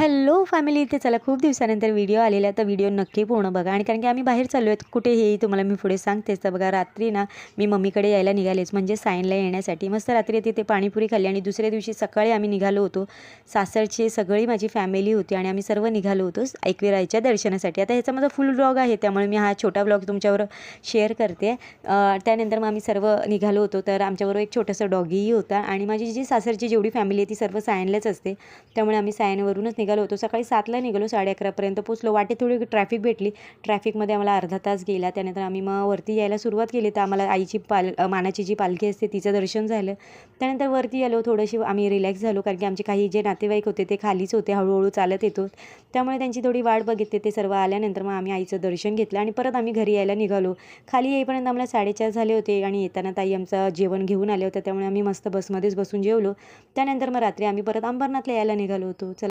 Hello family, इथे चला खूप दिवसानंतर व्हिडिओ आलेला तर व्हिडिओ नक्की पूर्ण बघा. आणि कारण की आम्ही बाहेर चाललो आहेत कुठे हेही तुम्हाला मी पुढे सांगतेच. तर बघा रात्री ना मी मम्मीकडे यायला निघालेच, म्हणजे सायनला येण्यासाठी. मस्त रात्री तिथे पाणीपुरी खाल्ली आणि दुसऱ्या दिवशी सकाळी आम्ही निघालो होतो. सासरची सगळी माझी फॅमिली होती आणि आम्ही सर्व निघालो होतो एकविराईच्या दर्शनासाठी. आता ह्याचा माझा फुल व्लॉग आहे, त्यामुळे मी हा छोटा व्लॉग तुमच्यावर शेअर करते. त्यानंतर मग आम्ही सर्व निघालो होतो. तर आमच्याबरोबर एक छोटंसं डॉगीही होता आणि माझी जी सासरची जेवढी फॅमिली आहे ती सर्व सायनलाच असते, त्यामुळे आम्ही सायनवरूनच निघालो होतो. सकाळी 7ला निघालो, 11:30पर्यंत पोचलो. वाटेत थोडी ट्रॅफिक भेटली, ट्रॅफिकमध्ये आम्हाला अर्धा तास गेला. त्यानंतर आम्ही मग वरती यायला सुरुवात केली. तर आम्हाला आईची मानाची जी पालखी असते तिचं दर्शन झालं. त्यानंतर वरती आलो, थोडीशी आम्ही रिलॅक्स झालो, कारण की आमचे काही जे नातेवाईक होते ते खालीच होते, हळूहळू चालत येतो, त्यामुळे त्यांची थोडी वाट बघितली. ते सर्व आल्यानंतर मग आम्ही आईचं दर्शन घेतलं आणि परत आम्ही घरी यायला निघालो. खाली येईपर्यंत आम्हाला 4:30 झाले होते आणि येताना ताई आमचं जेवण घेऊन आले होते, त्यामुळे आम्ही मस्त बसमध्येच बसून जेवलो. त्यानंतर मग रात्री आम्ही परत अंबरनाथला यायला निघालो होतो. चला